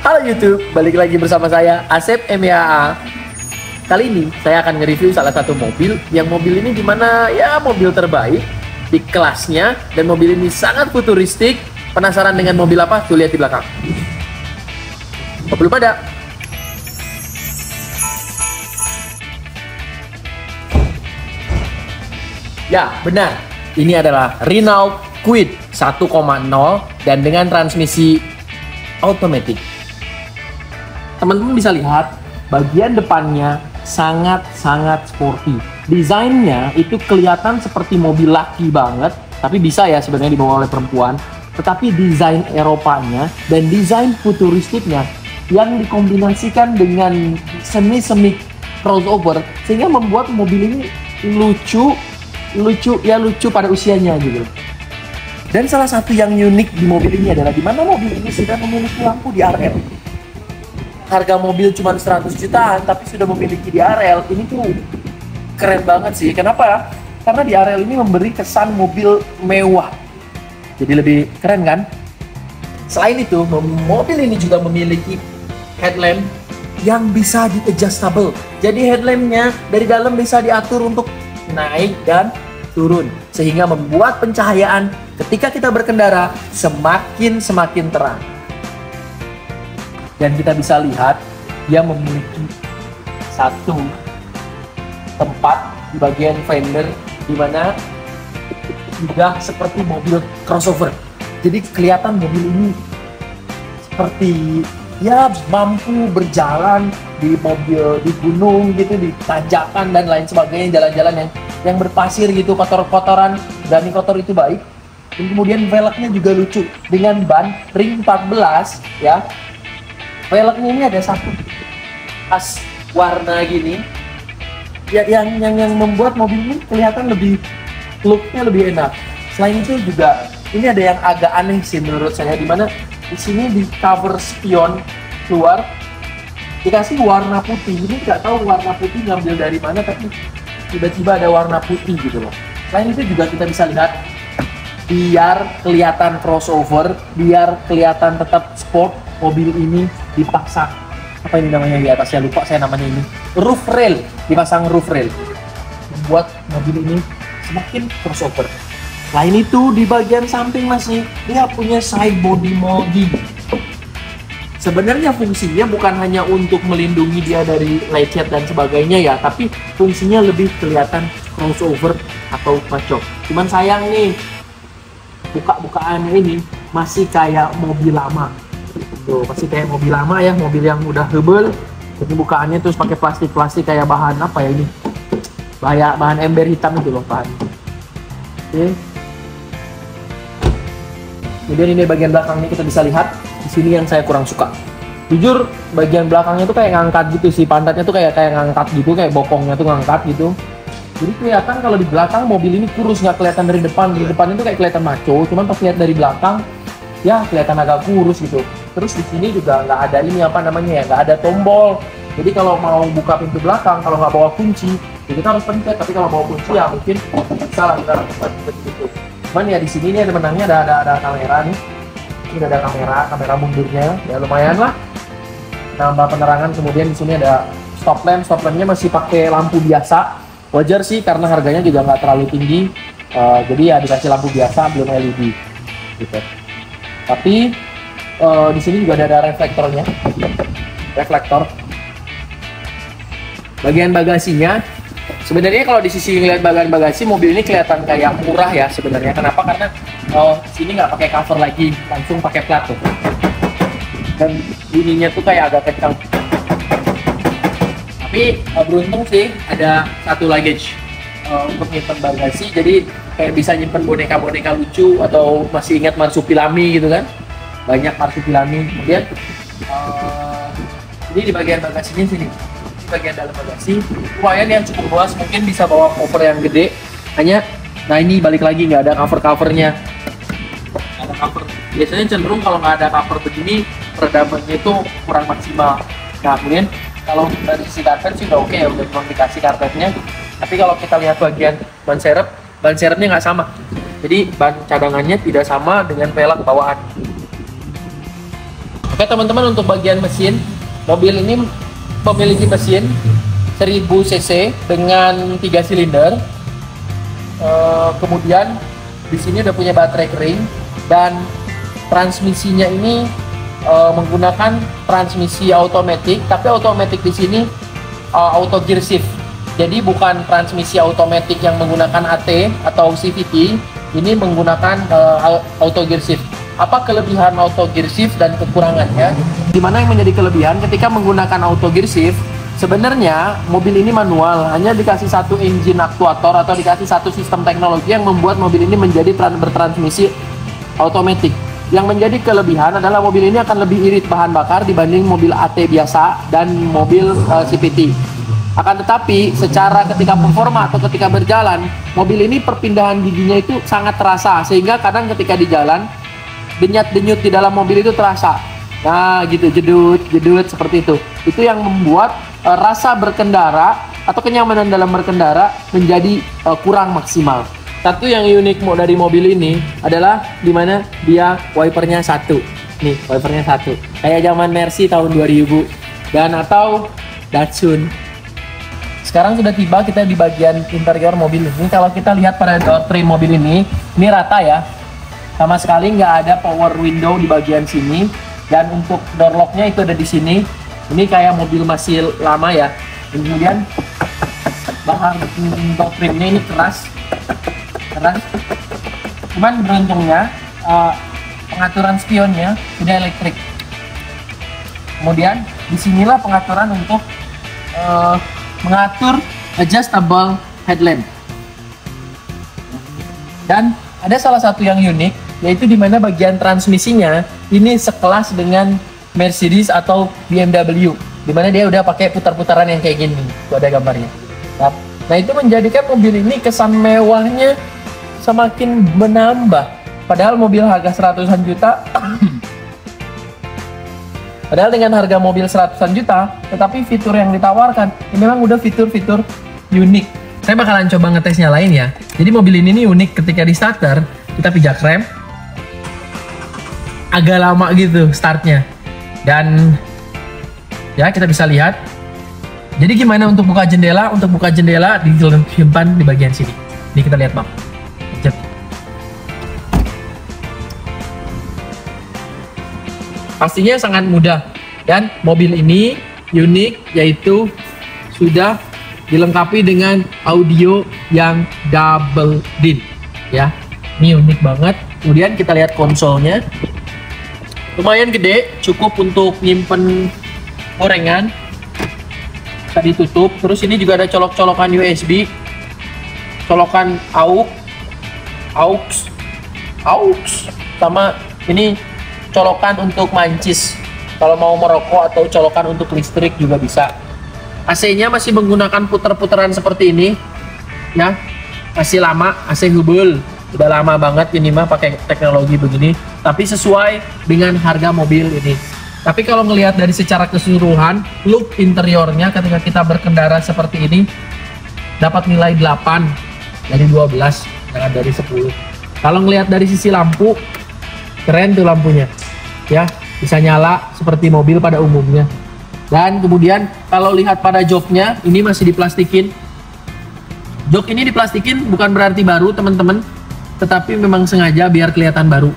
Halo YouTube, balik lagi bersama saya Asep MYAA. Kali ini saya akan nge-review salah satu mobil yang mobil ini dimana ya mobil terbaik di kelasnya, dan mobil ini sangat futuristik. Penasaran dengan mobil apa? Tuh lihat di belakang. Oh, belum ada. Ya, benar. Ini adalah Renault Kwid 1.0 dan dengan transmisi otomatis. Teman-teman bisa lihat bagian depannya sangat-sangat sporty. Desainnya itu kelihatan seperti mobil laki banget, tapi bisa ya sebenarnya dibawa oleh perempuan. Tetapi desain Eropanya dan desain futuristiknya yang dikombinasikan dengan semi-semi crossover sehingga membuat mobil ini lucu pada usianya gitu. Dan salah satu yang unik di mobil ini adalah di mana mobil ini sudah memiliki lampu di DRL. Harga mobil cuma 100 jutaan tapi sudah memiliki DRL. Ini tuh keren banget sih. Kenapa? Karena DRL ini memberi kesan mobil mewah. Jadi lebih keren kan? Selain itu, mobil ini juga memiliki headlamp yang bisa di-adjustable. Jadi headlampnya dari dalam bisa diatur untuk naik dan turun, sehingga membuat pencahayaan ketika kita berkendara semakin terang. Dan kita bisa lihat dia memiliki satu tempat di bagian fender di mana sudah seperti mobil crossover. Jadi kelihatan mobil ini seperti ya mampu berjalan di mobil di gunung gitu, di tanjakan dan lain sebagainya, jalan-jalan yang berpasir gitu, kotor-kotoran, berani kotor itu baik. Dan kemudian velgnya juga lucu dengan ban ring 14 ya. Velgnya ini ada satu khas warna gini ya, yang membuat mobil ini kelihatan lebih looknya lebih enak. Selain itu juga ini ada yang agak aneh sih menurut saya, dimana di sini di cover spion luar dikasih warna putih. Ini nggak tahu warna putih ngambil dari mana, tapi tiba-tiba ada warna putih gitu loh. Selain itu juga kita bisa lihat biar kelihatan crossover, biar kelihatan tetap sport, mobil ini dipasang apa ini namanya di atasnya, lupa saya namanya ini, roof rail, dipasang roof rail membuat mobil ini semakin crossover. Selain itu di bagian samping masih dia punya side body molding. Sebenarnya fungsinya bukan hanya untuk melindungi dia dari lecet dan sebagainya ya, tapi fungsinya lebih kelihatan crossover atau pacok. Cuman sayang nih, buka-bukaannya ini masih kayak mobil lama. Tuh, masih kayak mobil lama ya, mobil yang udah hebel. Jadi bukaannya terus pakai plastik kayak bahan apa ya ini? Bahan ember hitam itu loh bahan. Oke. Kemudian ini bagian belakang ini kita bisa lihat. Di sini yang saya kurang suka. Jujur bagian belakangnya tuh kayak ngangkat gitu sih, pantatnya tuh kayak ngangkat gitu, kayak bokongnya tuh ngangkat gitu. Jadi kelihatan kalau di belakang mobil ini kurus, nggak kelihatan dari depan. Dari depan itu kayak kelihatan maco, cuman pas lihat dari belakang ya kelihatan agak kurus gitu. Terus di sini juga nggak ada ini apa namanya ya, nggak ada tombol. Jadi kalau mau buka pintu belakang, kalau nggak bawa kunci, ya kita harus pencet. Tapi kalau bawa kunci ya mungkin bisa lah kita pencet gitu. Cuman ya di sini nih ada menangnya, ada kamera nih. Ini ada kamera mundurnya, ya lumayan lah. Nambah penerangan. Kemudian di sini ada stop lampnya masih pakai lampu biasa. Wajar sih karena harganya juga nggak terlalu tinggi. Jadi ya dikasih lampu biasa, belum LED gitu. Tapi di sini juga ada reflektor. Bagian bagasinya sebenarnya kalau di sisi ngeliat bagian bagasi, mobil ini kelihatan kayak murah ya sebenarnya. Kenapa? Karena sini nggak pakai cover lagi, langsung pakai plat tuh. Dan bunyinya tuh kayak agak kencang. Tapi beruntung sih ada satu luggage untuk nyimpen bagasi. Jadi kayak bisa nyimpen boneka-boneka lucu, atau masih ingat marsupilami gitu kan? Banyak marsupilami. Kemudian ini di bagian bagasinya sini. Bagian dalam bagasi lumayan yang cukup luas, mungkin bisa bawa koper yang gede. Nah ini balik lagi nggak ada covernya. Ada cover. Biasanya cenderung kalau nggak ada cover begini peredamannya itu kurang maksimal. Nah kemudian kalau dari sisi karpet sih udah oke ya, udah memang dikasih karpetnya. Tapi kalau kita lihat bagian ban serepnya nggak sama. Jadi ban cadangannya tidak sama dengan velg bawaan. Oke, Oke teman-teman, untuk bagian mesin, mobil ini memiliki mesin 1000 cc dengan 3 silinder. Kemudian di sini udah punya baterai kering, dan transmisinya ini menggunakan transmisi otomatis, tapi otomatis di sini auto gear shift. Jadi bukan transmisi otomatis yang menggunakan AT atau CVT, ini menggunakan auto gear shift. Apa kelebihan auto gear shift dan kekurangannya? Dimana yang menjadi kelebihan ketika menggunakan auto gear shift, sebenarnya mobil ini manual, hanya dikasih satu engine aktuator atau dikasih satu sistem teknologi yang membuat mobil ini menjadi bertransmisi otomatis. Yang menjadi kelebihan adalah mobil ini akan lebih irit bahan bakar dibanding mobil AT biasa dan mobil CVT. Akan tetapi secara ketika performa atau ketika berjalan, mobil ini perpindahan giginya itu sangat terasa, sehingga kadang ketika di jalan denyut-denyut di dalam mobil itu terasa. Nah gitu, jedut seperti itu. Itu yang membuat rasa berkendara atau kenyamanan dalam berkendara menjadi kurang maksimal. Satu yang unik dari mobil ini adalah dimana dia wipernya satu. Nih, wipernya satu. Kayak zaman Mercy tahun 2000 dan atau Datsun. Sekarang sudah tiba kita di bagian interior mobil ini. Kalau kita lihat pada door trim mobil ini rata ya. Sama sekali nggak ada power window di bagian sini. Dan untuk door locknya itu ada di sini. Ini kayak mobil masih lama ya. Kemudian bahan door trimnya ini keras. Cuman beruntungnya pengaturan spionnya sudah elektrik. Kemudian disinilah pengaturan untuk mengatur adjustable headlamp. Dan ada salah satu yang unik, yaitu dimana bagian transmisinya ini sekelas dengan Mercedes atau BMW, dimana dia udah pakai putar-putaran yang kayak gini. Tuh ada gambarnya. Nah itu menjadikan mobil ini kesan mewahnya semakin menambah. Padahal mobil harga 100-an juta padahal dengan harga mobil 100-an juta, tetapi fitur yang ditawarkan ini memang udah fitur-fitur unik. Saya bakalan coba ngetes nyalain ya. Jadi mobil ini nih unik, ketika di starter kita pijak rem agak lama gitu startnya. Dan ya kita bisa lihat. Jadi gimana untuk buka jendela? Untuk buka jendela disimpan di bagian sini. Ini kita lihat bang. Pastinya sangat mudah, dan mobil ini unik yaitu sudah dilengkapi dengan audio yang double din ya. Ini unik banget. Kemudian kita lihat konsolnya, lumayan gede, cukup untuk nyimpen gorengan, bisa ditutup. Terus ini juga ada colok-colokan USB, colokan aux, sama ini colokan untuk mancis kalau mau merokok, atau colokan untuk listrik juga bisa. AC-nya masih menggunakan puter-puteran seperti ini ya, masih lama, AC hubul, udah lama banget ini mah pakai teknologi begini, tapi sesuai dengan harga mobil ini. Tapi kalau ngelihat dari secara keseluruhan, look interiornya ketika kita berkendara seperti ini dapat nilai 8 dari 12, jangan dari 10. Kalau ngelihat dari sisi lampu, keren tuh lampunya ya, bisa nyala seperti mobil pada umumnya. Dan kemudian kalau lihat pada joknya, ini masih diplastikin. Jok ini diplastikin bukan berarti baru teman-teman, tetapi memang sengaja biar kelihatan baru.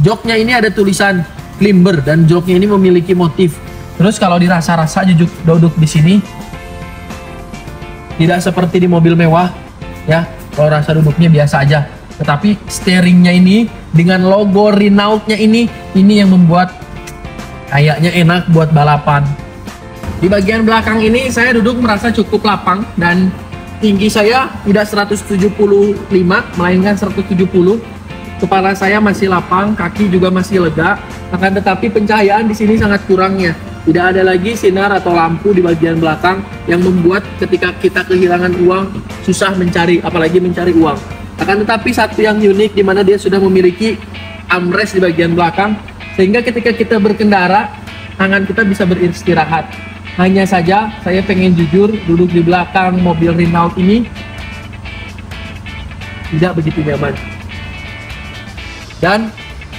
Joknya ini ada tulisan Climber, dan joknya ini memiliki motif. Terus kalau dirasa-rasa duduk di sini tidak seperti di mobil mewah ya, kalau rasa duduknya biasa aja. Tetapi steeringnya ini dengan logo Renault-nya ini yang membuat kayaknya enak buat balapan. Di bagian belakang ini saya duduk merasa cukup lapang, dan tinggi saya tidak 175 melainkan 170. Kepala saya masih lapang, kaki juga masih lega. Akan tetapi pencahayaan di sini sangat kurangnya. Tidak ada lagi sinar atau lampu di bagian belakang yang membuat ketika kita kehilangan uang susah mencari, apalagi mencari uang. Akan tetapi satu yang unik di mana dia sudah memiliki armrest di bagian belakang, sehingga ketika kita berkendara tangan kita bisa beristirahat. Hanya saja saya pengen jujur, duduk di belakang mobil Renault ini tidak begitu nyaman. Dan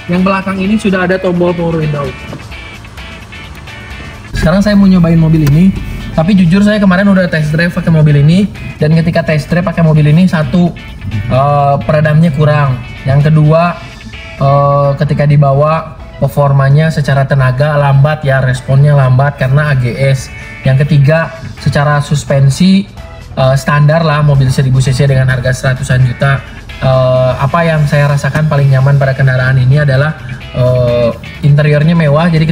yang belakang ini sudah ada tombol power window. sekarang saya mau nyobain mobil ini. Tapi jujur saya kemarin udah test drive pakai mobil ini, dan ketika test drive pakai mobil ini, satu, peredamnya kurang. Yang kedua, ketika dibawa performanya secara tenaga lambat ya, responnya lambat karena AGS. Yang ketiga, secara suspensi standar lah mobil 1000 cc dengan harga 100-an juta. Apa yang saya rasakan paling nyaman pada kendaraan ini adalah interiornya mewah, jadi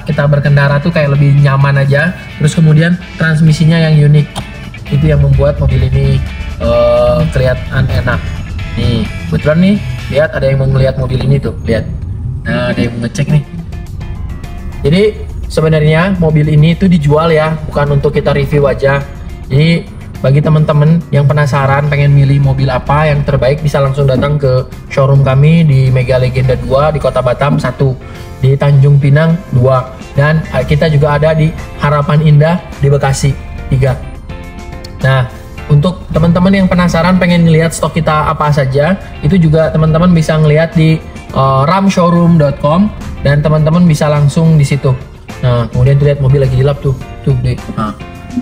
kita berkendara tuh kayak lebih nyaman aja. Terus kemudian transmisinya yang unik, itu yang membuat mobil ini kelihatan enak. Nih, kebetulan nih, lihat ada yang mau ngeliat mobil ini tuh, lihat. Nah, ada yang mau ngecek nih. Jadi sebenarnya mobil ini tuh dijual ya, bukan untuk kita review aja. Jadi bagi teman-teman yang penasaran pengen milih mobil apa yang terbaik, bisa langsung datang ke showroom kami di Mega Legenda 2 di Kota Batam 1, di Tanjung Pinang 2, dan kita juga ada di Harapan Indah di Bekasi 3. Nah, untuk teman-teman yang penasaran pengen lihat stok kita apa saja, itu juga teman-teman bisa ngelihat di ramshowroom.com, dan teman-teman bisa langsung di situ. Nah, kemudian tuh lihat mobil lagi dilap tuh deh. Nah,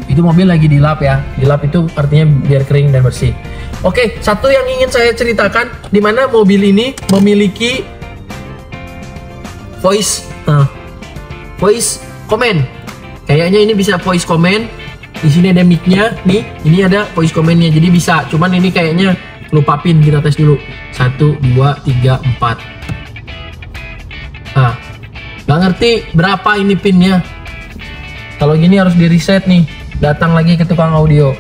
itu mobil lagi dilap ya. Dilap itu artinya biar kering dan bersih. Oke, satu yang ingin saya ceritakan, di mana mobil ini memiliki voice comment. Kayaknya ini bisa voice comment. Di sini ada mic-nya nih. Ini ada voice comment-nya. Jadi bisa. Cuman ini kayaknya lupa pin, kita tes dulu. 1 2 3 4. Nah, nggak ngerti berapa ini pinnya. Kalau gini harus di reset nih, datang lagi ke tukang audio.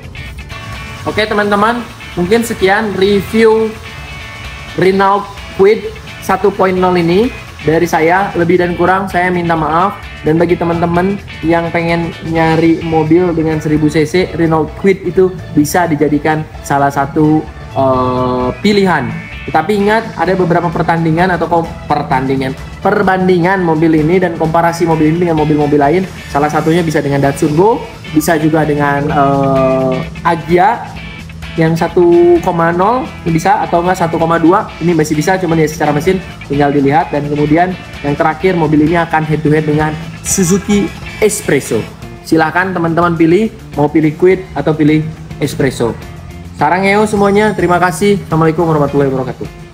Oke teman-teman, mungkin sekian review Renault Kwid 1.0 ini dari saya. Lebih dan kurang saya minta maaf. Dan bagi teman-teman yang pengen nyari mobil dengan 1000 cc, Renault Kwid itu bisa dijadikan salah satu pilihan. Tetapi ingat, ada beberapa perbandingan mobil ini dan komparasi mobil ini dengan mobil-mobil lain. Salah satunya bisa dengan Datsun Go, bisa juga dengan Agya yang 1.0 bisa, atau enggak 1.2. Ini masih bisa, cuman ya secara mesin tinggal dilihat. Dan kemudian yang terakhir, mobil ini akan head to head dengan Suzuki Espresso. Silahkan teman-teman pilih, mau pilih Kwid atau pilih Espresso. Sarang semuanya, terima kasih. Assalamualaikum warahmatullahi wabarakatuh.